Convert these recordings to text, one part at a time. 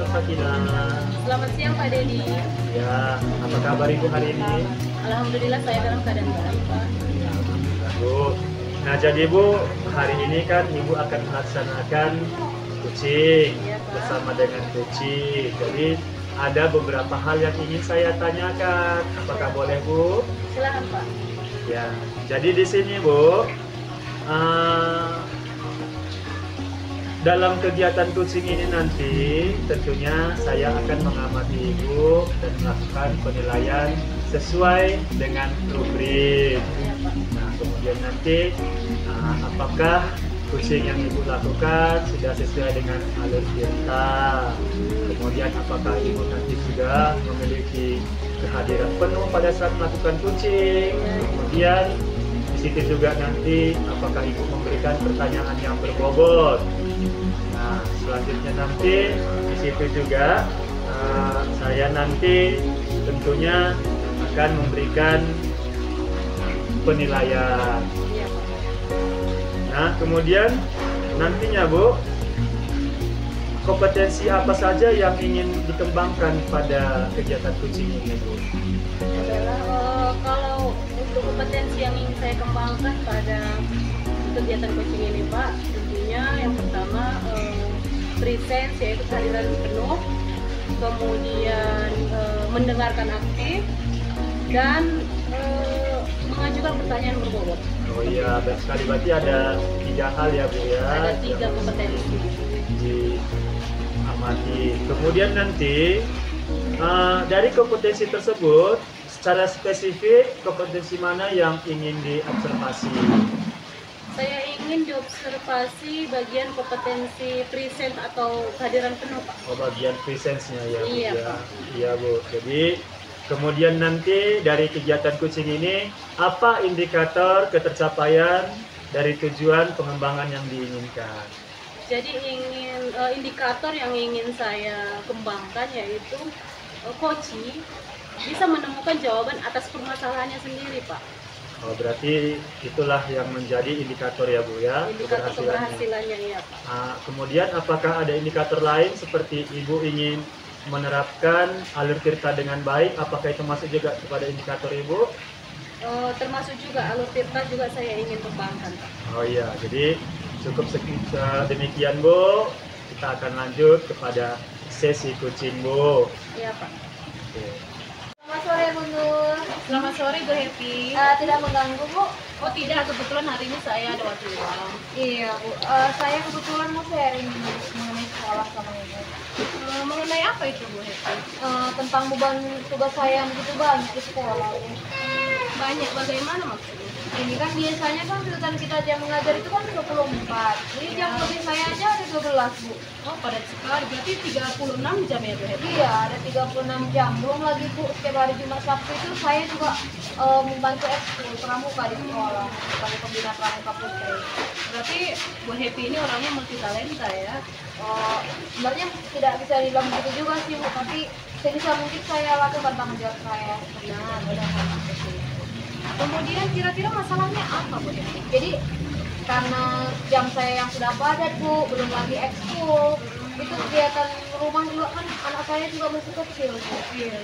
Fatina. Selamat siang Pak Dedi. Ya, apa kabar Ibu hari ini? Alhamdulillah saya dalam keadaan baik Pak. Ya, alhamdulillah Bu. Nah jadi Bu, hari ini kan Ibu akan melaksanakan kucing Iya, Pak. bersama dengan kucing. Jadi ada beberapa hal yang ingin saya tanyakan. Apakah boleh Bu? Silakan Pak. Ya, jadi di sini Bu, dalam kegiatan kucing ini nanti tentunya saya akan mengamati Ibu dan melakukan penilaian sesuai dengan rubrik. Iya Pak. Nah, kemudian nanti apakah kucing yang Ibu lakukan sudah sesuai dengan alur cerita. Kemudian apakah Ibu nanti sudah memiliki kehadiran penuh pada saat melakukan kucing. Kemudian di situ juga nanti apakah Ibu memberikan pertanyaan yang berbobot. Nah, selanjutnya nanti di situ juga saya nanti tentunya akan memberikan penilaian. Iya Pak. Nah, kemudian nantinya Bu, kompetensi apa saja yang ingin dikembangkan pada kegiatan kucing ini Bu? Adalah kalau untuk kompetensi yang ingin saya kembangkan pada kegiatan coaching ini Pak, tentunya yang pertama presence, yaitu kehadiran penuh, kemudian mendengarkan aktif, dan mengajukan pertanyaan berbobot. Oh iya, baik sekali. Berarti ada 3 hal ya Bu ya. Ada 3 kompetensi. Diamati. Kemudian nanti dari kompetensi tersebut, secara spesifik kompetensi mana yang ingin diobservasi? Saya ingin diobservasi bagian kompetensi present atau kehadiran penuh Pak. Oh, bagian presence-nya ya Bu Iya, ya. Pak. Iya Bu. Jadi kemudian nanti dari kegiatan kucing ini, apa indikator ketercapaian dari tujuan pengembangan yang diinginkan? Jadi indikator yang ingin saya kembangkan yaitu coaching bisa menemukan jawaban atas permasalahannya sendiri Pak. Oh, berarti itulah yang menjadi indikator ya Bu ya, Indikator keberhasilannya. keberhasilannya ya Pak. Kemudian apakah ada indikator lain seperti Ibu ingin menerapkan alur cerita dengan baik? Apakah itu masuk juga kepada indikator Ibu? Termasuk juga alur tirta juga saya ingin kembangkan Pak. Oh iya, jadi cukup demikian Bu. Kita akan lanjut kepada sesi kucing Bu. Iya Pak. Oke. Selamat sore Bu Nur. Selamat sore Bu Happy. Tidak mengganggu Bu? Oh tidak, kebetulan hari ini saya ada waktu luang. Iya Bu. Saya kebetulan mau sharing mengenai sekolah sama Ibu. Mengenai apa itu Bu Happy? Tentang beban tugas saya yang begitu banyak di sekolah Bu. Banyak bagaimana maksudnya? Ini kan biasanya kan kegiatan kita jam mengajar itu kan 24. Jadi jam lebih saya aja ada 12 Bu. Oh padat sekali, berarti 36 jam ya Bu Happy? Iya, ada 36 jam. Belum lagi Bu, setiap hari Jumat Sabtu itu saya juga membantu ekskul pramuka di sekolah sebagai pembina pramuka putri. Berarti Bu Happy ini orangnya multi talenta ya? Sebenarnya tidak bisa dibilang begitu juga sih Bu, tapi sebisa mungkin saya lakukan tanggung jawab saya. Benar. Kemudian kira-kira masalahnya apa Bu Happy? Jadi karena jam saya yang sudah padat Bu, belum lagi ekskul, itu kegiatan rumah juga kan anak saya juga masih kecil Bu. Iya.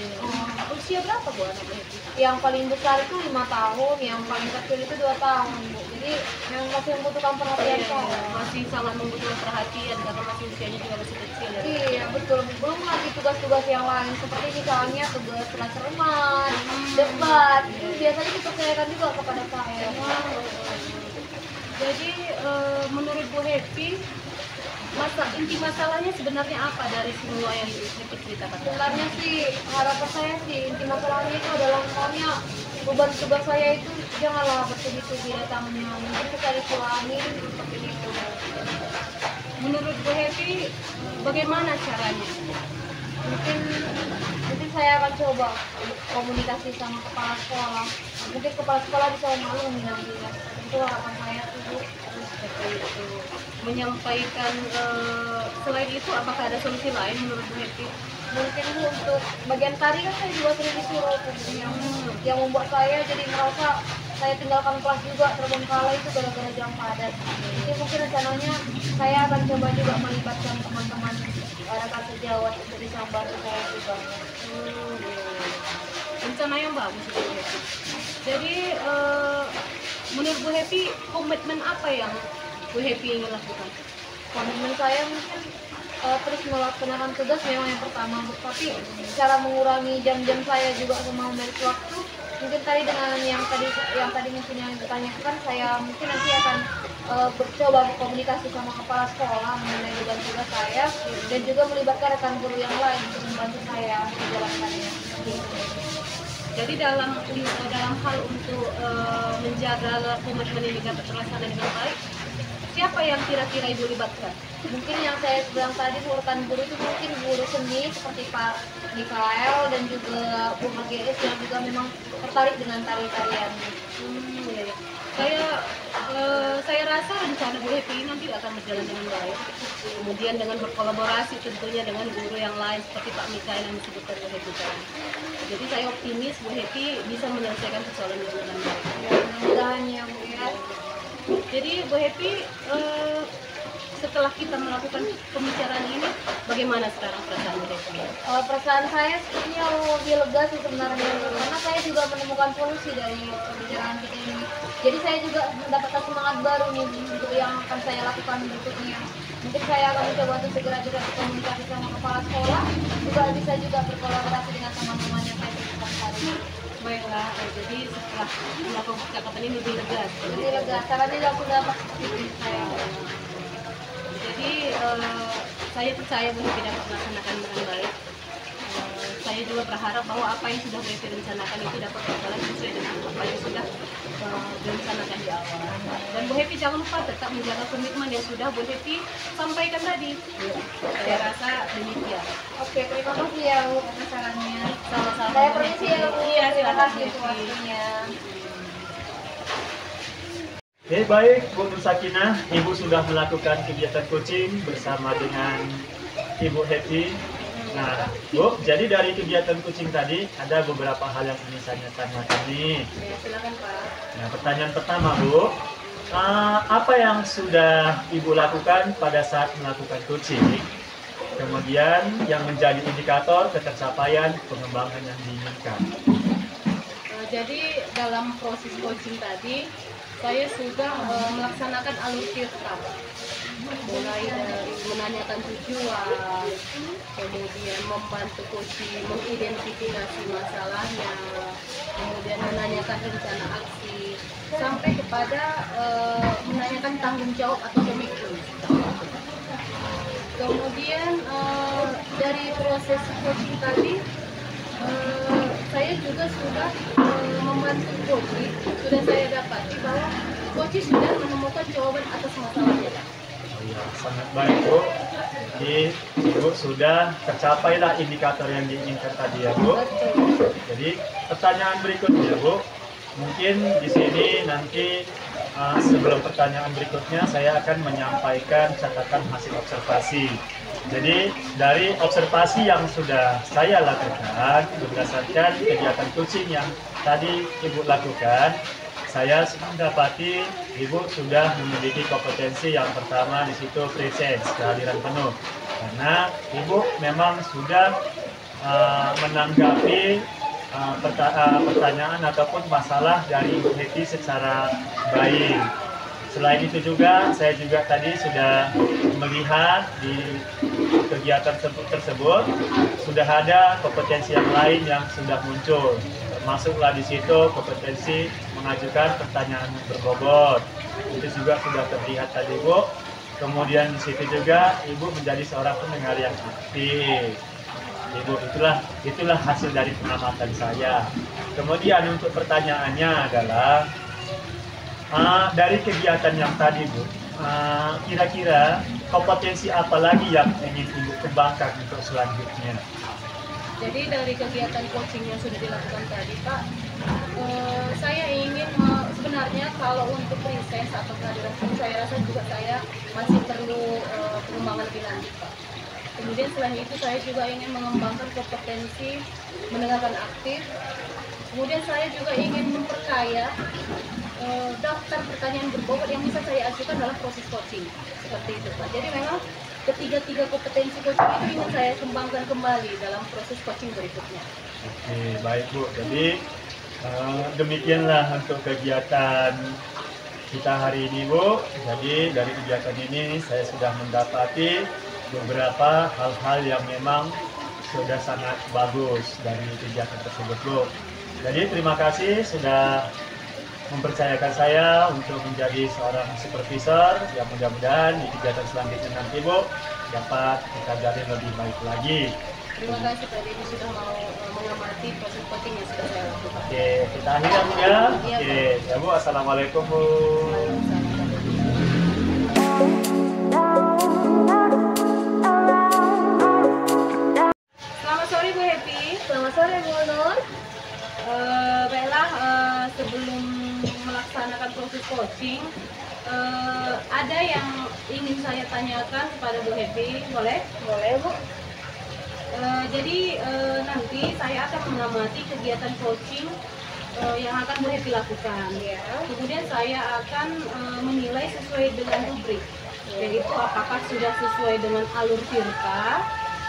Usia berapa Bu anak Bu Happy? Yang paling besar itu 5 tahun, yang paling kecil itu 2 tahun Bu. Jadi yang masih membutuhkan perhatian saya. Masih sangat membutuhkan perhatian karena masih usianya juga masih kecil ya. Iya betul, belum lagi tugas-tugas yang lain seperti misalnya tugas kelas cermat, debat, itu biasanya dipercayakan juga kepada saya. Jadi menurut Bu Happy, inti masalahnya sebenarnya apa dari semua yang Happy ceritakan? Sebenarnya sih harapan saya sih inti masalahnya itu adalah maunya beban tugas saya itu janganlah bertubi-tubi datangnya, mungkin bisa dikurangi seperti itu. Menurut Bu Happy, bagaimana caranya? Mungkin saya akan coba komunikasi sama kepala sekolah. Mungkin kepala sekolah bisa memaklumi nantinya. Itu harapan saya tuh. Seperti itu. Menyampaikan selain itu, apakah ada solusi lain menurut Bu Happy? Mungkin Bu, untuk bagian tari kan saya juga sering disuruh yang membuat saya jadi merasa saya tinggalkan kelas juga terbengkalai itu gara-gara jam padat. Jadi mungkin rencananya saya akan coba juga melibatkan teman-teman ada kata jawab untuk bisa membantu saya juga. Rencana yang bagus Bu Happy. Jadi menurut Bu Happy, komitmen apa yang Bu Happy ingin lakukan? Komitmen saya mungkin terus melaksanakan tugas memang yang pertama, Bu. Tapi cara mengurangi jam-jam saya juga sama memiliki waktu, mungkin tadi dengan yang tadi mungkin yang ditanyakan, saya mungkin nanti akan coba berkomunikasi sama kepala sekolah mengenai tugas saya dan juga melibatkan rekan guru yang lain untuk membantu saya menjalankannya. Jadi dalam hal untuk menjaga komitmen ini dapat terlaksana dengan baik, siapa yang kira-kira Ibu libatkan? Mungkin yang saya bilang tadi, rekan guru itu mungkin guru seni seperti Pak Mikael dan juga Bu HGS yang juga memang tertarik dengan tari-tarian. Iya. Saya rasa rencana Bu Happy ini nanti akan berjalan dengan baik. Kemudian dengan berkolaborasi tentunya dengan guru yang lain seperti Pak Mikael yang disebutkan Bu Happy tadi. Jadi saya optimis Bu Happy bisa menyelesaikan persoalan ini dengan baik. Mudah-mudahan ya Bu ya. Jadi Bu Happy, setelah kita melakukan pembicaraan ini, bagaimana sekarang perasaan Bu Happy? Perasaan saya sebenarnya lebih lega sih sebenarnya, karena saya juga menemukan solusi dari pembicaraan kita ini. Jadi saya juga mendapatkan semangat baru nih untuk yang akan saya lakukan berikutnya. Mungkin saya akan mencoba untuk segera berkomunikasi sama kepala sekolah, juga bisa juga berkolaborasi dengan teman-teman yang saya temukan tadi. Baiklah, jadi setelah melakukan percakapan ini lebih lega. Lebih lega, karena dia sudah positif saya. Jadi saya percaya Bu Happy dapat melaksanakan dengan baik. Saya juga berharap bahwa apa yang sudah Bu Happy rencanakan itu dapat berjalan sesuai dengan apa yang sudah direncanakan di awal. Dan Bu Happy jangan lupa tetap menjaga komitmen yang sudah Bu Happy sampaikan tadi. Saya rasa demikian. Oke, terima kasih ya Bu atas sarannya. Sama-sama. Saya permisi ya Bu. Iya, Terima silakan, kasih Bu untuk Happy. waktunya. Oke, baik Bu Nur Sakinah, Ibu sudah melakukan kegiatan coaching bersama dengan Ibu Happy. Nah, Bu, jadi dari kegiatan coaching tadi ada beberapa hal yang ingin saya tanyakan nih. Ya, silakan Pak. Nah, pertanyaan pertama Bu, apa yang sudah Ibu lakukan pada saat melakukan coaching? Kemudian yang menjadi indikator ketercapaian pengembangan yang diinginkan. Jadi dalam proses coaching tadi, saya sudah melaksanakan alur tirta, mulai dari menanyakan tujuan, kemudian membantu coaching mengidentifikasi masalahnya, kemudian menanyakan rencana aksi, sampai kepada menanyakan tanggung jawab atau komitmen. Kemudian dari proses coaching tadi, saya juga sudah membantu coaching, sudah saya dapati bahwa coaching sudah menemukan jawaban atas masalahnya. Oh iya, sangat baik Bu. Jadi Ibu sudah tercapailah indikator yang diinginkan tadi ya Bu. Betul. Jadi pertanyaan berikutnya Bu, mungkin di sini nanti sebelum pertanyaan berikutnya saya akan menyampaikan catatan hasil observasi. Jadi dari observasi yang sudah saya lakukan berdasarkan kegiatan coaching yang tadi Ibu lakukan, saya mendapati Ibu sudah memiliki kompetensi yang pertama di situ presence, kehadiran penuh. Karena Ibu memang sudah menanggapi pertanyaan ataupun masalah dari Ibu Happy secara baik. Selain itu juga, saya juga tadi sudah melihat di kegiatan tersebut sudah ada kompetensi yang lain yang sudah muncul. Termasuklah di situ kompetensi mengajukan pertanyaan berbobot. Itu juga sudah terlihat tadi Bu. Kemudian di situ juga Ibu menjadi seorang pendengar yang aktif. Ibu, itulah hasil dari pengamatan saya. Kemudian untuk pertanyaannya adalah dari kegiatan yang tadi Bu, kira-kira kompetensi apa lagi yang ingin Ibu kembangkan untuk selanjutnya? Jadi dari kegiatan coaching yang sudah dilakukan tadi Pak, saya ingin sebenarnya kalau untuk presence atau kehadiran penuh, saya rasa juga saya masih perlu pengembangan lebih lanjut Pak. Kemudian selain itu saya juga ingin mengembangkan kompetensi mendengarkan aktif, Kemudian saya juga ingin memperkaya daftar pertanyaan berbobot yang bisa saya ajukan dalam proses coaching. Seperti itu Pak. Jadi memang ketiga kompetensi coaching itu ingin saya kembangkan kembali dalam proses coaching berikutnya. Oke, baik Bu. Jadi demikianlah untuk kegiatan kita hari ini Bu. Jadi dari kegiatan ini saya sudah mendapati beberapa hal-hal yang memang sudah sangat bagus dari kegiatan tersebut Bu. Jadi terima kasih sudah mempercayakan saya untuk menjadi seorang supervisor yang mudah-mudahan di kegiatan selanjutnya nanti Bu dapat kita jadi lebih baik lagi. Terima kasih Pak Dedi sudah mau mengamati proses coaching yang sudah saya lakukan. Oke, kita akhiri ya. Oke, ya Bu, assalamualaikum Bu. Selamat sore Bu Happy. Selamat sore Bu Nur. Baiklah, sebelum melaksanakan proses coaching, ada yang ingin saya tanyakan kepada Bu Happy, boleh? Boleh Bu. Jadi nanti saya akan mengamati kegiatan coaching yang akan Bu Happy lakukan. Ya. Kemudian saya akan menilai sesuai dengan rubrik, yaitu apakah sudah sesuai dengan alur Tirta.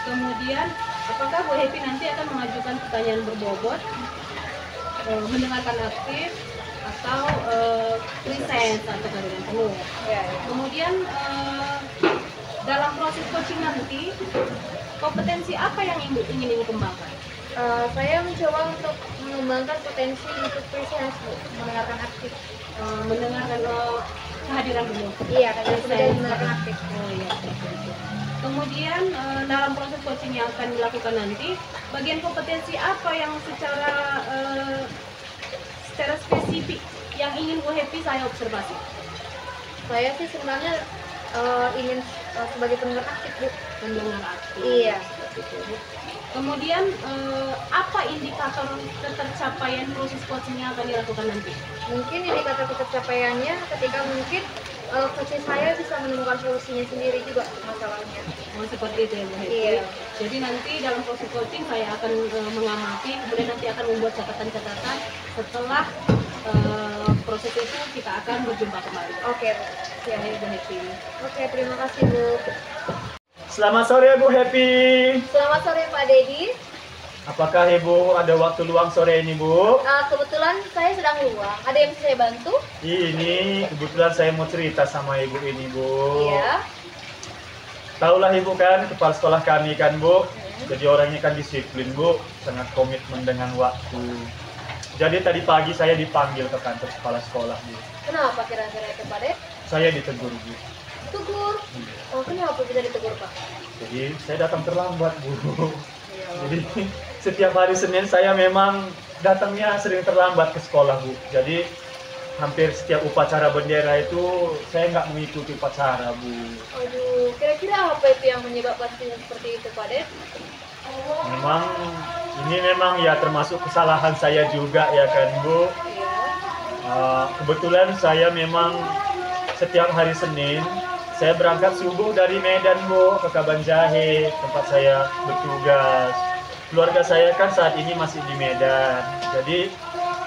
Kemudian apakah Bu Happy nanti akan mengajukan pertanyaan berbobot, mendengarkan aktif, atau present atau dengan penuh. Ya. Kemudian dalam proses coaching nanti kompetensi apa yang ingin dikembangkan? Saya mencoba untuk mengembangkan potensi untuk presence Bu, mendengarkan aktif. Mendengarkan kehadiran dulu. Iya, karena sudah mendengarkan aktif. Oh iya. Kemudian dalam proses coaching yang akan dilakukan nanti, bagian kompetensi apa yang secara spesifik yang ingin Bu Happy saya observasi? Saya sih sebenarnya ingin sebagai pendengar aktif Bu. Mendengar aktif. Iya. Seperti itu, Bu. Kemudian apa indikator ketercapaian proses coaching yang akan dilakukan nanti? Mungkin indikator ketercapaiannya ketika mungkin coach saya bisa menemukan solusinya sendiri juga masalahnya. Oh, seperti itu ya Bu Happy. Iya. Jadi nanti dalam proses coaching saya akan mengamati, kemudian nanti akan membuat catatan-catatan. Setelah proses itu kita akan berjumpa kembali. Oke Bu. Ya, Bu Happy. Oke, terima kasih Bu. Selamat sore Bu Happy. Selamat sore Pak Dedi. Apakah Ibu ada waktu luang sore ini Bu? Kebetulan saya sedang luang. Ada yang bisa saya bantu? Ini kebetulan saya mau cerita sama Ibu ini Bu. Iya. Tahulah Ibu kan kepala sekolah kami kan Bu. Jadi orangnya kan disiplin Bu, sangat komitmen dengan waktu. Jadi tadi pagi saya dipanggil ke kantor kepala sekolah Bu. Kenapa kira-kira itu Pak Ded? Saya ditegur Bu. Tegur. Oh, kenapa bisa ditegur Pak? Jadi saya datang terlambat Bu. Iya. Jadi setiap hari Senin saya memang datangnya sering terlambat ke sekolah Bu. Jadi hampir setiap upacara bendera itu saya nggak mengikuti upacara Bu. Aduh, kira-kira apa itu yang menyebabkan seperti itu Pak Ded? Memang ini memang ya termasuk kesalahan saya juga ya kan Bu. Iya. Kebetulan saya memang setiap hari Senin saya berangkat subuh dari Medan Bu ke Kabanjahe tempat saya bertugas. Keluarga saya kan saat ini masih di Medan. Jadi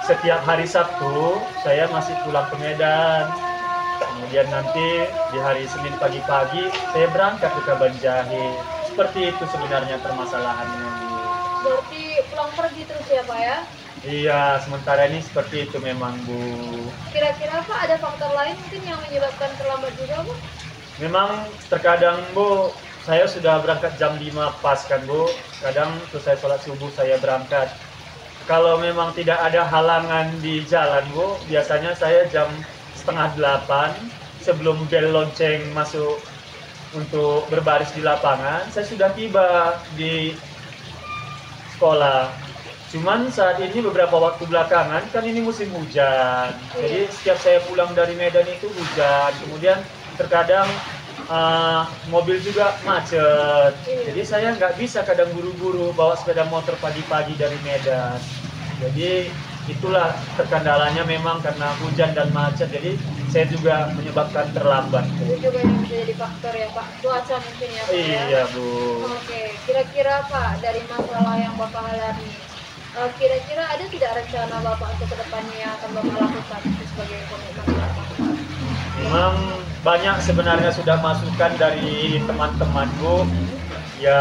setiap hari Sabtu saya masih pulang ke Medan. Kemudian nanti di hari Senin pagi-pagi saya berangkat ke Kabanjahe. Seperti itu sebenarnya permasalahannya Bu. Berarti pulang pergi terus ya Pak ya? Iya, sementara ini seperti itu memang Bu. Kira-kira Pak ada faktor lain mungkin yang menyebabkan terlambat juga Bu? Memang terkadang Bu, saya sudah berangkat jam 5 pas kan Bu. Kadang selesai sholat subuh saya berangkat. Kalau memang tidak ada halangan di jalan Bu, biasanya saya jam 7:30 sebelum bel lonceng masuk untuk berbaris di lapangan, saya sudah tiba di sekolah. Cuman saat ini beberapa waktu belakangan kan ini musim hujan. Jadi setiap saya pulang dari Medan itu hujan. Kemudian terkadang mobil juga macet. Jadi saya nggak bisa kadang buru-buru bawa sepeda motor pagi-pagi dari Medan. Jadi itulah terkendalanya memang karena hujan dan macet. Jadi saya juga menyebabkan terlambat. Itu juga yang bisa jadi faktor ya Pak, cuaca mungkin ya Pak ya? Iya Bu. Oke, kira-kira Pak dari masalah yang Bapak alami Kira-kira ada tidak rencana Bapak untuk kedepannya yang akan Bapak lakukan sebagai komitmen Bapak? Memang banyak sebenarnya sudah masukan dari teman-temanku. Ya,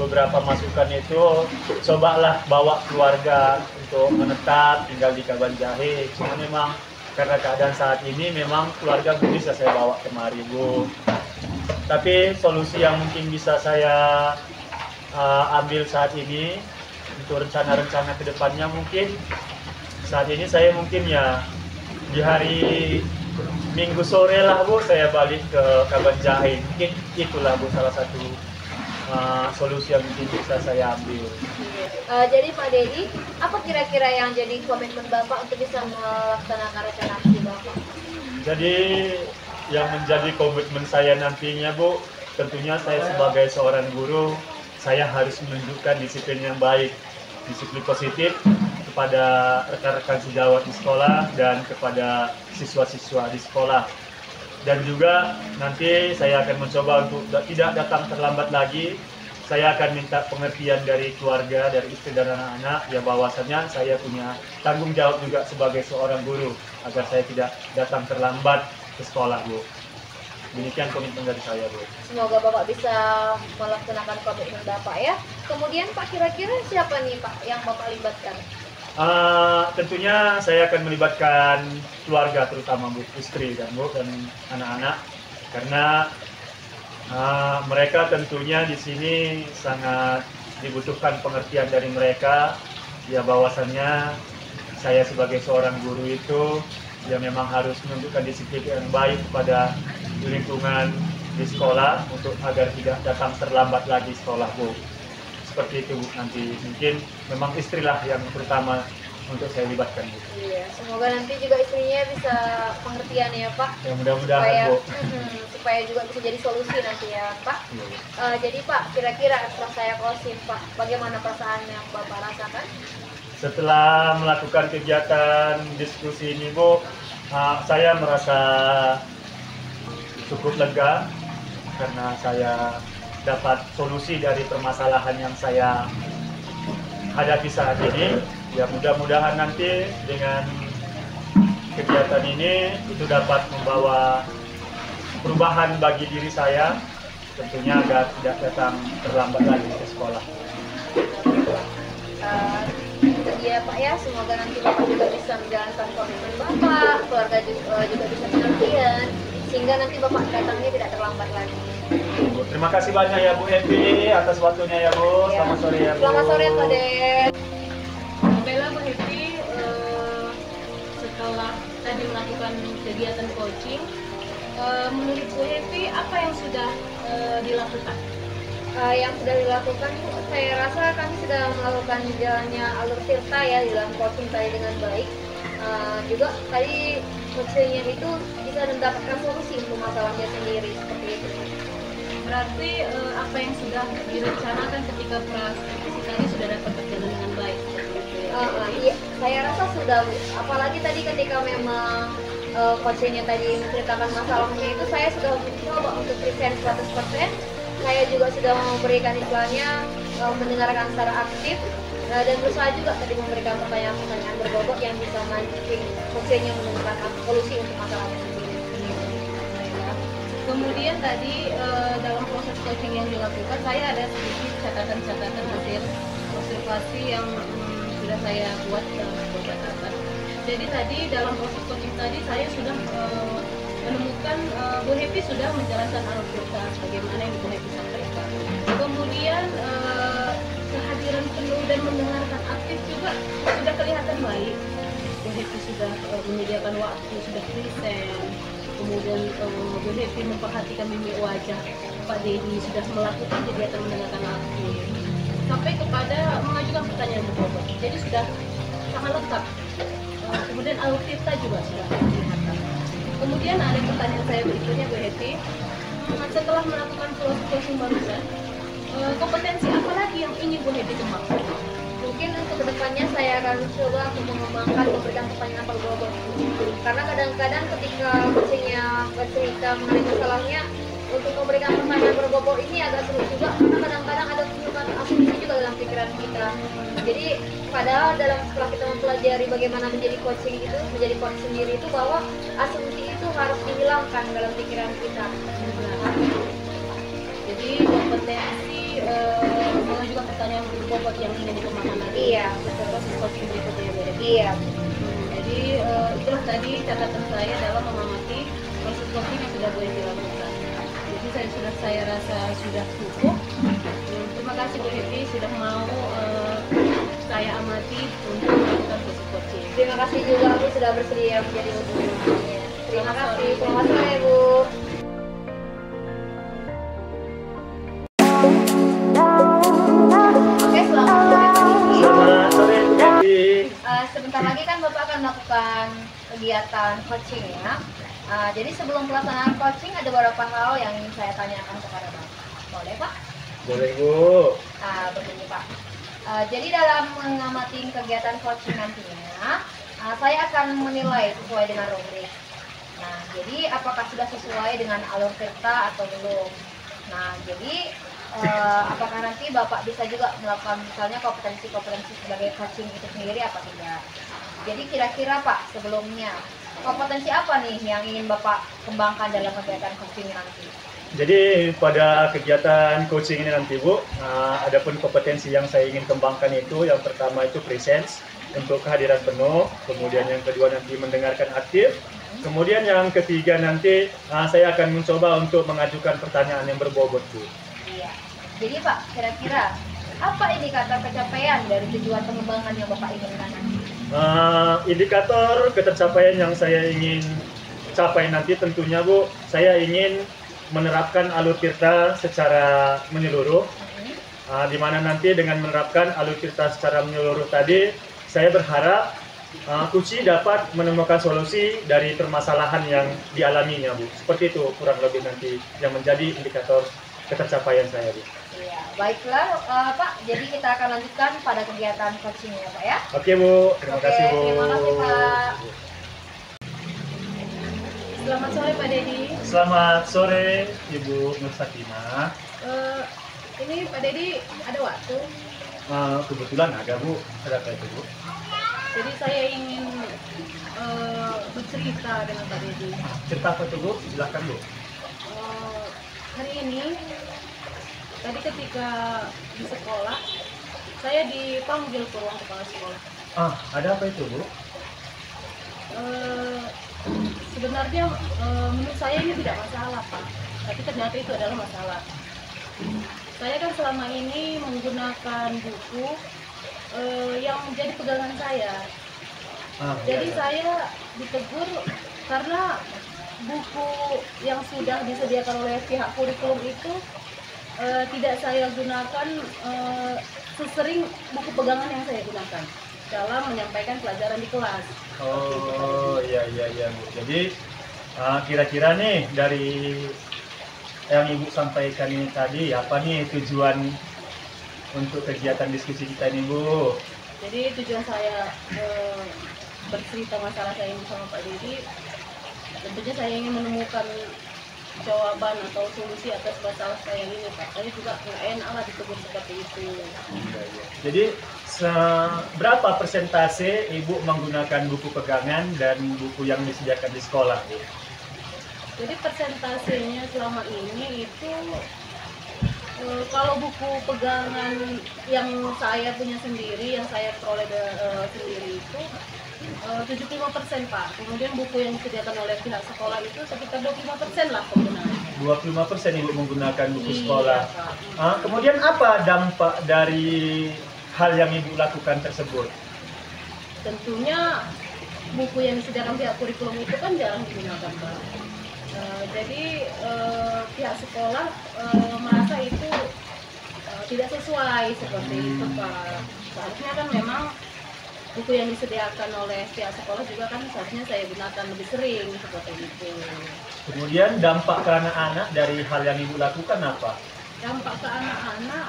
beberapa masukan itu cobalah bawa keluarga untuk menetap tinggal di Kabanjahe. Cuma memang karena keadaan saat ini memang keluarga belum bisa saya bawa kemari, Bu. Tapi solusi yang mungkin bisa saya ambil saat ini untuk rencana-rencana kedepannya, mungkin saat ini saya mungkin ya di hari Minggu sore lah, Bu, saya balik ke Kabanjahe. Mungkin itulah, Bu, salah satu solusi yang mungkin bisa saya ambil. Jadi Pak Dedi, apa kira-kira yang jadi komitmen Bapak untuk bisa melaksanakan rencana aksi Bapak? Jadi yang menjadi komitmen saya nantinya, Bu, tentunya saya sebagai seorang guru, saya harus menunjukkan disiplin yang baik, disiplin positif kepada rekan-rekan sejawat di sekolah dan kepada siswa-siswa di sekolah. Dan juga nanti saya akan mencoba untuk tidak datang terlambat lagi. Saya akan minta pengertian dari keluarga, dari istri dan anak-anak, ya bahwasanya saya punya tanggung jawab juga sebagai seorang guru agar saya tidak datang terlambat ke sekolah, Bu. Demikian komitmen dari saya, Bu. Semoga Bapak bisa melaksanakan komitmen Bapak ya. Kemudian Pak, kira-kira siapa nih Pak yang Bapak libatkan? Tentunya saya akan melibatkan keluarga, terutama Bu, istri dan Bu dan anak-anak, karena mereka tentunya di sini sangat dibutuhkan pengertian dari mereka. Ya bahwasannya saya sebagai seorang guru itu ya memang harus menunjukkan disiplin yang baik kepada lingkungan di sekolah untuk agar tidak datang terlambat lagi sekolah, Bu. Seperti itu, Bu. Nanti mungkin memang istrilah yang pertama untuk saya libatkan, Bu. Iya, semoga nanti juga istrinya bisa pengertian ya Pak. Ya mudah-mudahan, Bu. Supaya juga bisa jadi solusi nanti ya Pak. Iya. Jadi Pak, kira-kira setelah saya closing Pak, bagaimana perasaan yang Bapak rasakan? Setelah melakukan kegiatan diskusi ini, Bu, saya merasa cukup lega karena saya dapat solusi dari permasalahan yang saya hadapi saat ini. Ya mudah-mudahan nanti dengan kegiatan ini itu dapat membawa perubahan bagi diri saya, tentunya agar tidak datang terlambat lagi ke sekolah. Ya Pak ya, semoga nanti Bapak juga bisa menjalankan komitmen Bapak, keluarga juga bisa pengertian, sehingga nanti Bapak datangnya tidak terlambat lagi. Terima kasih banyak ya Bu Happy atas waktunya ya Bu. Ya. Selamat sore ya Bu. Selamat sore Pak Den. Bella, Bu Happy, setelah tadi melakukan kegiatan coaching, menurut Bu Happy apa yang sudah dilakukan? Yang sudah dilakukan, saya rasa kami sudah melakukan jalannya alur tirta ya di dalam coaching tadi dengan baik. Juga tadi coachingnya itu bisa mendapatkan solusi untuk masalahnya sendiri seperti itu. Berarti apa yang sudah direncanakan ketika praktisi tadi sudah dapat berjalan dengan baik seperti itu ya? Iya, saya rasa sudah. Apalagi tadi ketika memang coachingnya tadi menceritakan masalahnya itu, saya sudah mencoba untuk present 100%. Saya juga sudah memberikan istilahnya mendengarkan secara aktif dan berusaha juga tadi memberikan pertanyaan-pertanyaan berbobot yang bisa mancing coachingnya menemukan solusi untuk masalahnya sendiri. Kemudian tadi dalam proses coaching yang dilakukan, saya ada sedikit catatan-catatan hasil observasi yang sudah saya buat dalam sebuah catatan. Jadi tadi dalam proses coaching tadi saya sudah menemukan Bu Happy sudah menjalankan alur tirta bagaimana yang Bu Happy sampaikan. Kemudian kehadiran penuh dan mendengarkan aktif juga sudah kelihatan baik. Bu Happy sudah menyediakan waktu, sudah present. Kemudian Bu Happy memperhatikan mimik wajah Pak Dedi, sudah melakukan kegiatan mendengarkan aktif sampai kepada mengajukan pertanyaan berbobot. Jadi sudah sangat lengkap. Kemudian alur tirta juga sudah kelihatan. Kemudian ada pertanyaan saya berikutnya, Bu Happy. Setelah melakukan coaching barusan, kompetensi apa lagi yang ingin Bu Happy kembangkan? Mungkin untuk kedepannya saya akan coba untuk mengembangkan memberikan pertanyaan berbobot. Karena kadang-kadang ketika coachingnya bercerita mengenai masalahnya, untuk memberikan pertanyaan berbobot ini agak sulit juga karena kadang-kadang ada tuntutan asumsi juga dalam pikiran kita. Jadi padahal setelah kita mempelajari bagaimana menjadi coaching itu, menjadi coach sendiri itu bahwa asumsi itu harus dihilangkan dalam pikiran kita. Jadi kompetensi mengajukan pertanyaan berbobot yang ingin dikembangkan lagi. Iya, betul. Proses coaching berikutnya beda. Iya. Jadi itulah tadi catatan saya dalam mengamati proses coaching yang sudah boleh dilakukan. Jadi saya rasa sudah cukup. Terima kasih Bu Happy sudah mau saya amati untuk melakukan proses coaching. Terima kasih juga Bu sudah bersedia menjadi guru. Terima kasih. Selamat sore Bu. Oke, selamat sore Pak Diki. Selamat sore Bu Happy. Sebentar lagi kan Bapak akan melakukan kegiatan coaching ya. Jadi sebelum pelaksanaan coaching ada beberapa hal yang ingin saya tanyakan kepada Bapak. Boleh Pak? Boleh Bu. Begini Pak. Jadi dalam mengamati kegiatan coaching nantinya, saya akan menilai sesuai dengan rubrik. Nah, jadi apakah sudah sesuai dengan alur cerita atau belum? Nah, jadi apakah nanti Bapak bisa juga melakukan misalnya kompetensi-kompetensi sebagai coaching itu sendiri apa tidak? Jadi kira-kira Pak sebelumnya kompetensi apa nih yang ingin Bapak kembangkan dalam kegiatan coaching nanti? Jadi pada kegiatan coaching ini nanti Bu, adapun kompetensi yang saya ingin kembangkan itu yang pertama itu presence untuk kehadiran penuh, kemudian yang kedua nanti mendengarkan aktif, kemudian yang ketiga nanti saya akan mencoba untuk mengajukan pertanyaan yang berbobot Bu. Iya. Jadi Pak, kira-kira apa indikator pencapaian dari tujuan pengembangan yang Bapak inginkan nanti? Indikator ketercapaian yang saya ingin capai nanti tentunya Bu, saya ingin menerapkan alur tirta secara menyeluruh, di mana nanti dengan menerapkan alur tirta secara menyeluruh tadi, saya berharap Kuci dapat menemukan solusi dari permasalahan yang dialaminya Bu. Seperti itu kurang lebih nanti yang menjadi indikator ketercapaian saya Bu. Iya, baiklah Pak. Jadi kita akan lanjutkan pada kegiatan coaching ya Pak ya. Oke Bu, terima kasih Bu. Terima kasih Pak. Selamat sore Pak Dedi. Selamat sore Ibu Nur Sakina. Ini Pak Dedi ada waktu. Kebetulan ada Bu, ada apa itu Bu? Jadi saya ingin bercerita dengan Pak Dedi. Cerita apa itu Bu? Silakan Bu. Hari ini, tadi ketika di sekolah, saya dipanggil ke ruang kepala sekolah. Ada apa itu Bu? Sebenarnya menurut saya ini tidak masalah Pak, tapi ternyata itu adalah masalah. Saya kan selama ini menggunakan buku yang menjadi pegangan saya. Jadi saya ditegur karena buku yang sudah disediakan oleh pihak kurikulum itu tidak saya gunakan sesering buku pegangan yang saya gunakan dalam menyampaikan pelajaran di kelas. Oh iya Bu. Jadi kira-kira nih dari yang Ibu sampaikan ini tadi, apa nih tujuan untuk kegiatan diskusi kita ini Bu? Jadi tujuan saya bercerita masalah saya ini sama Pak Dedi, tentunya saya ingin menemukan jawaban atau solusi atas masalah saya ini Pak. Saya juga nggak enak lah ditegur seperti itu. Jadi berapa persentase Ibu menggunakan buku pegangan dan buku yang disediakan di sekolah Bu? Jadi persentasenya selama ini itu kalau buku pegangan yang saya punya sendiri, yang saya peroleh sendiri itu 75% Pak. Kemudian buku yang disediakan oleh pihak sekolah itu sekitar 25% lah penggunaannya. 25% Ibu menggunakan buku Iya, sekolah. Pak. Kemudian apa dampak dari hal yang Ibu lakukan tersebut? Tentunya buku yang disediakan pihak kurikulum itu kan jarang digunakan Pak. Jadi pihak sekolah merasa itu tidak sesuai seperti itu Pak. Seharusnya kan memang buku yang disediakan oleh pihak sekolah juga kan seharusnya saya gunakan lebih sering seperti itu. Kemudian dampak ke anak-anak dari hal yang Ibu lakukan apa? Dampak ke anak-anak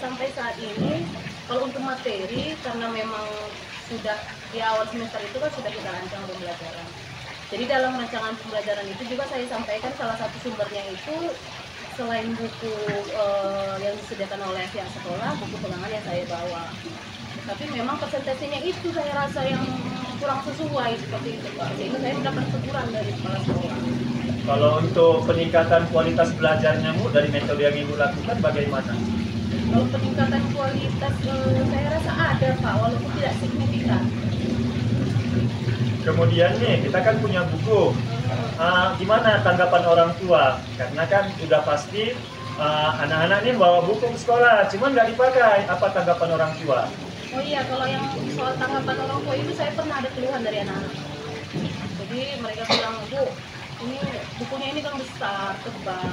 sampai saat ini kalau untuk materi karena memang sudah di awal semester itu kan sudah kita rancang pembelajaran. Jadi dalam rancangan pembelajaran itu juga saya sampaikan salah satu sumbernya itu selain buku yang disediakan oleh pihak sekolah, buku pegangan yang saya bawa. Tapi memang presentasinya itu saya rasa yang kurang sesuai seperti itu Pak. Sehingga saya mendapat teguran dari kepala sekolah. Kalau untuk peningkatan kualitas belajarnya Bu, dari metode yang Ibu lakukan bagaimana? Kalau peningkatan kualitas saya rasa ada Pak, walaupun tidak signifikan. Kemudian nih, kita kan punya buku. Gimana tanggapan orang tua? Karena kan udah pasti anak-anak ini bawa buku ke sekolah, cuman nggak dipakai. Apa tanggapan orang tua? Oh iya, kalau yang soal tanggapan orang tua itu saya pernah ada keluhan dari anak-anak. Jadi mereka bilang, Bu, ini bukunya ini kan besar, tebal.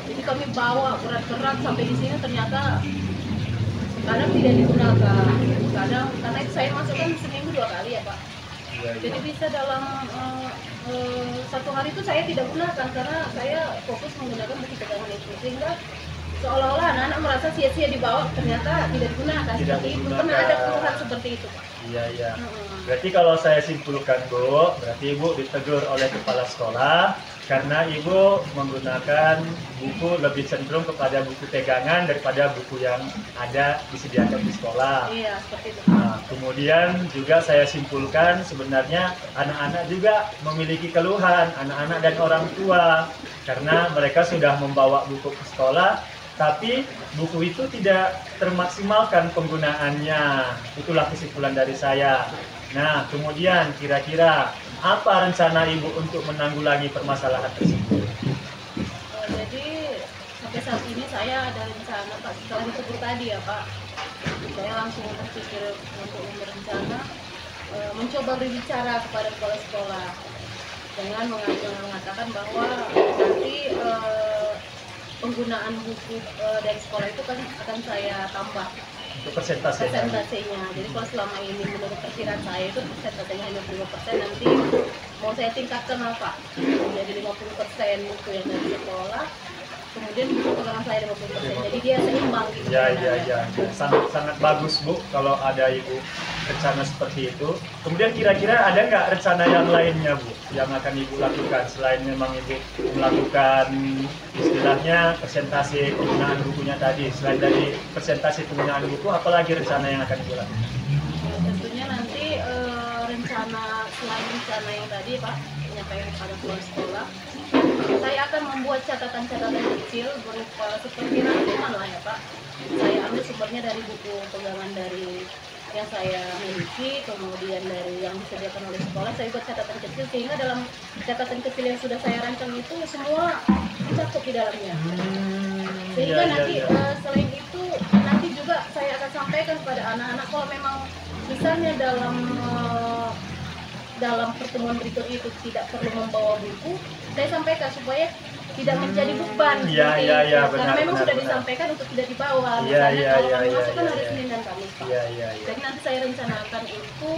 Jadi kami bawa berat-berat sampai di sini ternyata kadang tidak digunakan. Kadang karena itu saya masukkan seminggu 2 kali ya Pak. Jadi bisa dalam satu hari itu saya tidak gunakan karena saya fokus menggunakan buku pegangan itu, sehingga seolah-olah anak-anak merasa sia-sia dibawa, ternyata tidak digunakan. Seperti itu pernah ada keluhan seperti itu Pak. Iya. Berarti kalau saya simpulkan Bu, berarti Ibu ditegur oleh kepala sekolah karena Ibu menggunakan buku lebih cenderung kepada buku pegangan daripada buku yang ada disediakan di sekolah. Iya, seperti itu. Nah, kemudian juga saya simpulkan sebenarnya anak-anak juga memiliki keluhan, anak-anak dan orang tua, karena mereka sudah membawa buku ke sekolah, tapi buku itu tidak termaksimalkan penggunaannya. Itulah kesimpulan dari saya. Nah, kemudian kira-kira apa rencana Ibu untuk menanggulangi permasalahan tersebut? Jadi sampai saat ini saya ada rencana Pak, setelah disebut tadi ya Pak, saya langsung berpikir untuk berencana mencoba berbicara kepada kepala sekolah dengan mengatakan bahwa nanti penggunaan buku dari sekolah itu kan akan saya tambah Untuk persentasenya. Jadi kalau selama ini menurut perkiraan saya itu persentasenya hanya 20%, nanti mau saya tingkatkan apa? Menjadi 50% buku yang dari sekolah, kemudian buku pegangan saya 50%. Jadi dia seimbang gitu. Ya. Sangat bagus Bu kalau ada Ibu rencana seperti itu. Kemudian kira-kira ada nggak rencana yang lainnya Bu yang akan Ibu lakukan selain memang Ibu melakukan istilahnya presentasi penggunaan bukunya tadi? Selain dari presentasi penggunaan buku, apalagi rencana yang akan Ibu lakukan? Tentunya nanti rencana selain rencana yang tadi Pak menyampaikan kepada kepala sekolah, saya akan membuat catatan-catatan kecil berupa seperti rangkuman lah ya Pak. Saya ambil sumbernya dari buku pegangan dari yang saya miliki, kemudian dari yang disediakan oleh sekolah, saya buat catatan kecil sehingga dalam catatan kecil yang sudah saya rancang itu semua tercakup di dalamnya. Sehingga nanti selain itu nanti juga saya akan sampaikan kepada anak-anak kalau memang misalnya dalam pertemuan berikut itu tidak perlu membawa buku, saya sampaikan supaya tidak menjadi beban seperti itu. Karena memang sudah disampaikan untuk tidak dibawa. Misalnya kalau kami masuk kan hari Senin dan Kamis Pak. Jadi nanti saya rencanakan itu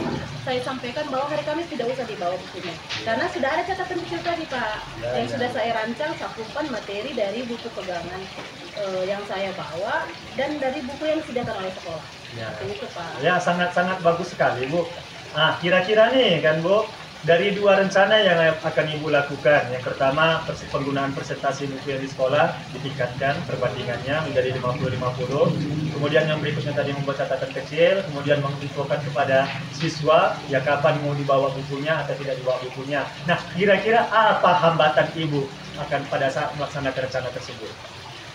saya sampaikan bahwa hari Kamis tidak usah dibawa bukunya. Karena sudah ada catatan kecil tadi Pak, yang sudah saya rancang cakupan materi dari buku pegangan yang saya bawa dan dari buku yang disediakan oleh sekolah. Itu Pak. Ya, sangat-sangat bagus sekali Bu. Kira-kira nih kan Bu, dari 2 rencana yang akan Ibu lakukan. Yang pertama, penggunaan presentasi buku yang di sekolah ditingkatkan perbandingannya menjadi 50-50. Kemudian yang berikutnya tadi membuat catatan kecil, kemudian menginfokan kepada siswa ya kapan mau dibawa bukunya atau tidak dibawa bukunya. Nah, kira-kira apa hambatan Ibu akan pada saat melaksanakan rencana tersebut?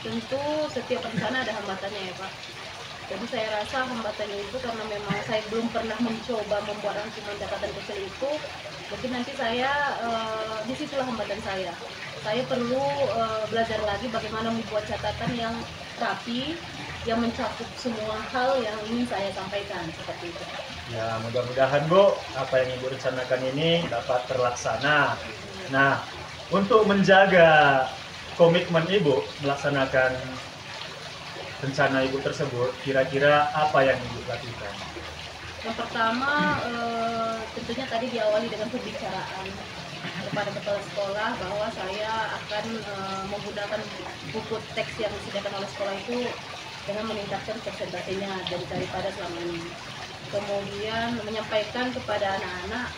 Tentu setiap rencana ada hambatannya ya Pak. Jadi saya rasa hambatannya itu karena memang saya belum pernah mencoba membuat rangkuman catatan kecil itu, mungkin nanti saya disitulah hambatan saya. Saya perlu belajar lagi bagaimana membuat catatan yang rapi, yang mencakup semua hal yang ingin saya sampaikan seperti itu. Ya, mudah-mudahan Bu, apa yang Ibu rencanakan ini dapat terlaksana. Nah, untuk menjaga komitmen Ibu melaksanakan rencana Ibu tersebut, kira-kira apa yang Ibu lakukan? Yang pertama, tentunya tadi diawali dengan pembicaraan kepada kepala sekolah bahwa saya akan menggunakan buku teks yang disediakan oleh sekolah itu dengan meningkatkan presentasinya daripada selama ini. Kemudian menyampaikan kepada anak-anak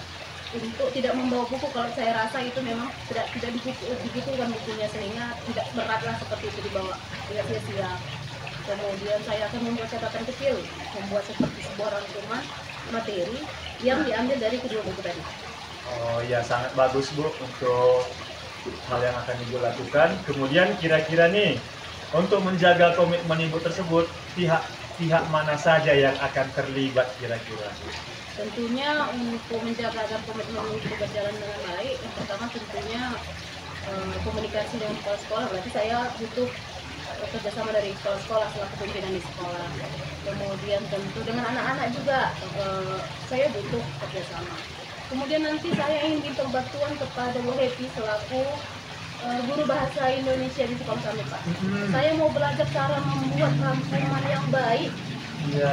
untuk tidak membawa buku kalau saya rasa itu memang tidak dibutuhkan bukunya, sehingga tidak beratlah seperti itu dibawa, tidak sia-sia. Kemudian saya akan membuat catatan kecil, membuat seperti sebuah rangkuman materi yang diambil dari kedua buku tadi. Oh ya, sangat bagus Bu untuk hal yang akan Ibu lakukan. Kemudian kira-kira nih, untuk menjaga komitmen Ibu tersebut, pihak mana saja yang akan terlibat kira-kira? Tentunya untuk menjaga agar komitmen itu berjalan dengan baik, yang pertama tentunya komunikasi dengan kepala sekolah. Berarti saya butuh kerjasama dari sekolah-sekolah selaku pimpinan di sekolah. Kemudian tentu dengan anak-anak juga saya butuh kerjasama. Kemudian nanti saya ingin minta bantuan kepada Bu Happy selaku guru bahasa Indonesia di sekolah kami, Pak. Saya mau belajar cara membuat rangkuman yang baik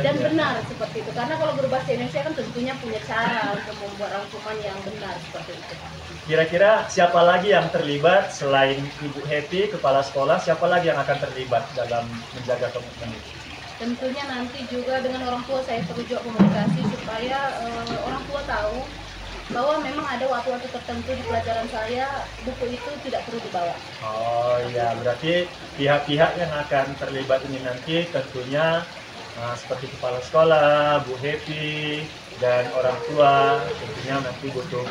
dan benar seperti itu. Karena kalau guru bahasa Indonesia kan tentunya punya cara untuk membuat rangkuman yang benar seperti itu. Kira-kira siapa lagi yang terlibat selain Ibu Happy, kepala sekolah, siapa lagi yang akan terlibat dalam menjaga komitmen itu? Tentunya nanti juga dengan orang tua saya perlu juga komunikasi supaya orang tua tahu bahwa memang ada waktu-waktu tertentu di pelajaran saya buku itu tidak perlu dibawa. Oh iya, berarti pihak-pihak yang akan terlibat ini nanti tentunya seperti kepala sekolah, Bu Happy, dan orang tua, tentunya nanti butuh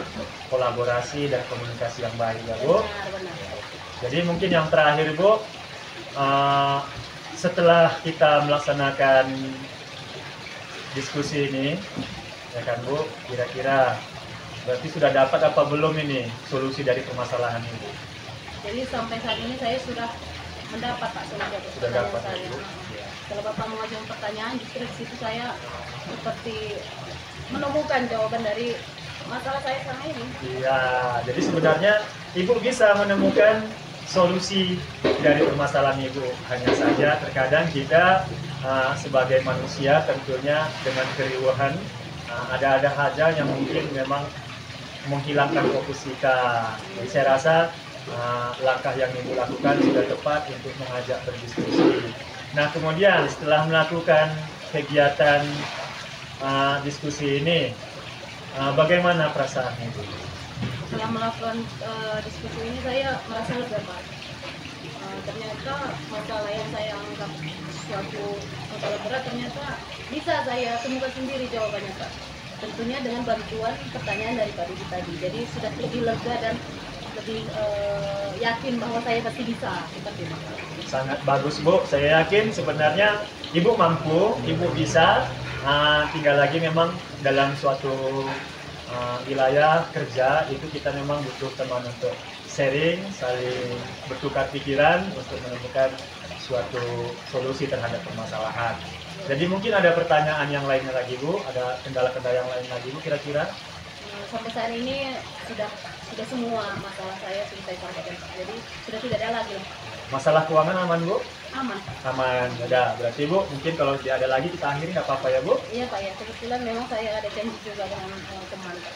kolaborasi dan komunikasi yang baik ya Bu. Benar. Jadi mungkin yang terakhir Bu, setelah kita melaksanakan diskusi ini, ya kan Bu, kira-kira berarti sudah dapat apa belum ini solusi dari permasalahan ini? Jadi sampai saat ini saya sudah mendapat Pak solusi Sudah dapat saya. Bu. Ya. Kalau Bapak mengajukan pertanyaan, justru di situ saya seperti menemukan jawaban dari masalah saya selama ini. Iya, jadi sebenarnya Ibu bisa menemukan solusi dari permasalahan Ibu. Hanya saja terkadang kita sebagai manusia tentunya dengan keriuhan ada hal yang mungkin memang menghilangkan fokus kita. Jadi saya rasa langkah yang Ibu lakukan sudah tepat untuk mengajak berdiskusi. Nah kemudian setelah melakukan kegiatan diskusi ini, bagaimana perasaan Ibu? Setelah melakukan diskusi ini saya merasa lega Pak. Ternyata masalah yang saya anggap suatu masalah berat ternyata bisa saya temukan sendiri jawabannya Pak. Tentunya dengan bantuan pertanyaan dari Pak Didi tadi. Jadi sudah lebih lega dan lebih yakin bahwa saya pasti bisa seperti itu. Sangat bagus Bu, saya yakin sebenarnya Ibu mampu, Ibu bisa. Tinggal lagi memang dalam suatu wilayah kerja itu kita memang butuh teman untuk sharing, saling bertukar pikiran untuk menemukan suatu solusi terhadap permasalahan. Jadi mungkin ada pertanyaan yang lainnya lagi Bu, ada kendala-kendala yang lain lagi Bu kira-kira? Sampai saat ini sudah semua masalah saya sudah saya sampaikan Pak. Jadi sudah tidak ada lagi. Masalah keuangan aman Bu? Aman. Aman, udah. Berarti Bu, mungkin kalau tidak ada lagi kita akhiri nggak apa-apa ya Bu? Iya Pak ya, kebetulan memang saya ada janji juga dengan teman Pak.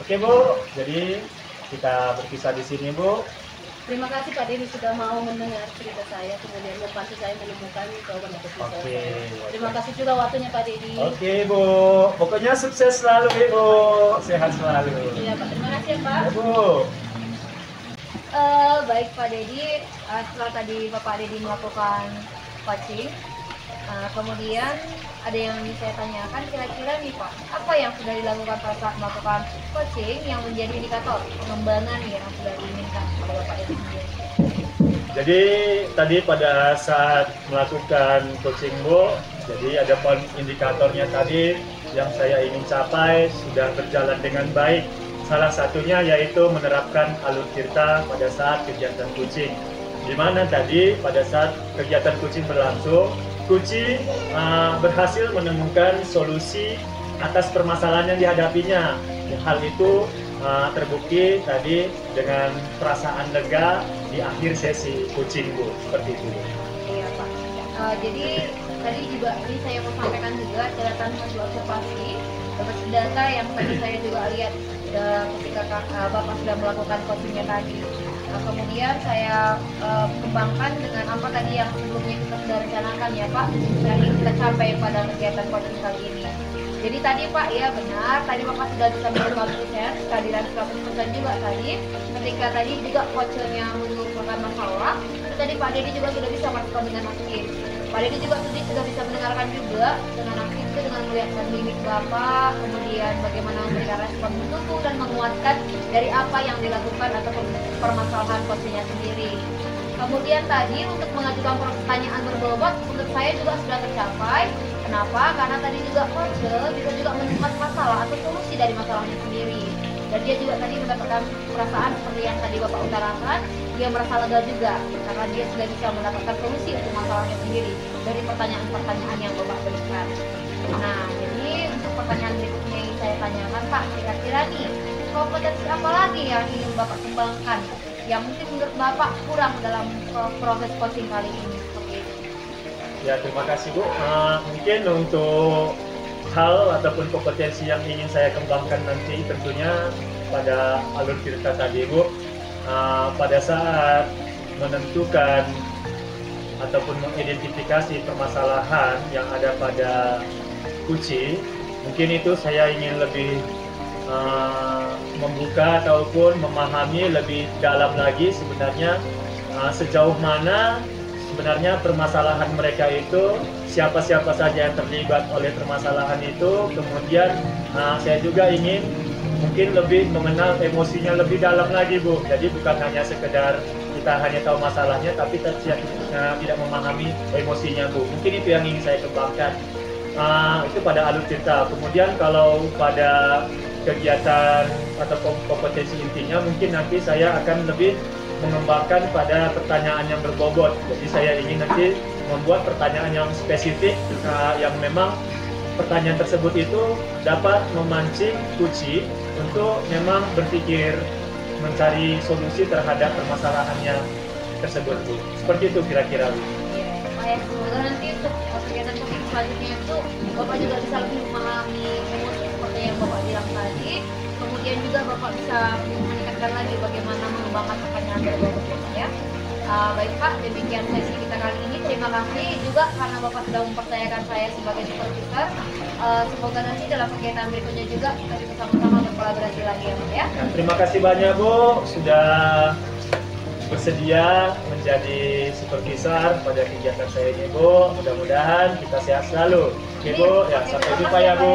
Oke Bu. Jadi kita berpisah di sini Bu. Terima kasih Pak Didi sudah mau mendengar cerita saya, kemudian membantu saya menemukan jawaban atas masalah saya. Terima kasih juga waktunya Pak Didi. Oke Bu, pokoknya sukses selalu Ibu, sehat selalu. Iya Pak, terima kasih ya Pak. Ya Bu. Baik Pak Dedi, setelah tadi Bapak Dedi melakukan coaching, kemudian ada yang ingin saya tanyakan, kira-kira nih Pak, apa yang sudah dilakukan pada saat melakukan coaching yang menjadi indikator pengembangan yang sudah diinginkan oleh Bapak Dedi sendiri? Jadi tadi pada saat melakukan coaching Bu, jadi ada poin indikatornya tadi yang saya ingin capai sudah berjalan dengan baik. Salah satunya yaitu menerapkan alur tirta pada saat kegiatan coaching. Di mana tadi pada saat kegiatan coaching berlangsung, coaching berhasil menemukan solusi atas permasalahan yang dihadapinya. Hal itu terbukti tadi dengan perasaan lega di akhir sesi coaching Bu, seperti itu. Iya Pak. Jadi tadi juga ini saya mau sampaikan juga catatan hasil observasi beberapa data yang tadi saya juga lihat ketika Bapak sudah melakukan coachingnya tadi. Kemudian saya kembangkan dengan apa tadi yang sebelumnya kita sudah rencanakan ya Pak, dan ini kita capai pada kegiatan coaching kali ini. Jadi tadi Pak, ya benar, tadi Bapak sudah bisa menemukan proses kehadiran 100% juga tadi. Ketika tadi juga vouchernya merupakan masalah, itu tadi Pak Dedi juga sudah bisa merespon dengan aktif. Pak Dedi juga sudah bisa mendengarkan juga dengan aktif itu dengan melihatkan mimik Bapak, kemudian bagaimana memberikan respon mendukung dan menguatkan dari apa yang dilakukan atau permasalahan coachnya sendiri. Kemudian tadi untuk mengajukan pertanyaan berbobot untuk saya juga sudah tercapai. Kenapa? Karena tadi juga coach bisa juga menemukan masalah atau solusi dari masalahnya sendiri. Dan dia juga tadi mendapatkan perasaan seperti yang tadi Bapak utarakan, dia merasa lega juga karena dia sudah bisa mendapatkan solusi untuk masalahnya sendiri dari pertanyaan-pertanyaan yang Bapak berikan. Nah, jadi untuk pertanyaan berikutnya yang saya tanyakan Pak, kira-kira nih kompetensi apa lagi yang ingin Bapak kembangkan yang mungkin menurut Bapak kurang dalam proses coaching kali ini seperti itu? Ya, terima kasih Bu. Mungkin untuk hal ataupun kompetensi yang ingin saya kembangkan nanti tentunya pada alur cerita tadi Bu, pada saat menentukan ataupun mengidentifikasi permasalahan yang ada pada kucing, mungkin itu saya ingin lebih membuka ataupun memahami lebih dalam lagi sebenarnya sejauh mana sebenarnya permasalahan mereka itu, siapa-siapa saja yang terlibat oleh permasalahan itu. Kemudian saya juga ingin mungkin lebih mengenal emosinya lebih dalam lagi Bu. Jadi bukan hanya sekedar kita hanya tahu masalahnya tapi tidak memahami emosinya Bu. Mungkin itu yang ingin saya kembangkan. Itu pada alur cerita. Kemudian kalau pada kegiatan atau kompetensi intinya mungkin nanti saya akan lebih mengembangkan pada pertanyaan yang berbobot. Jadi saya ingin nanti membuat pertanyaan yang spesifik yang memang pertanyaan tersebut itu dapat memancing kucing untuk memang berpikir mencari solusi terhadap permasalahannya tersebut Bu. Seperti itu kira-kira Bu. Iya, semoga nanti untuk kegiatan coaching selanjutnya itu Bapak juga bisa lebih memahami emosi seperti yang Bapak bilang tadi. Kemudian juga Bapak bisa meningkatkan lagi bagaimana mengembangkan pertanyaan berbobot ya. Baik Pak, demikian sesi kita kali ini. Terima kasih juga karena Bapak sudah mempercayakan saya sebagai supervisor. Semoga nanti dalam kegiatan berikutnya juga kita bisa sama-sama berkolaborasi lagi ya Pak ya. Nah, terima kasih banyak Bu sudah bersedia menjadi supervisor pada kegiatan saya ini Bu. Mudah-mudahan kita sehat selalu. Oke Bu, ya sampai jumpa ya Bu.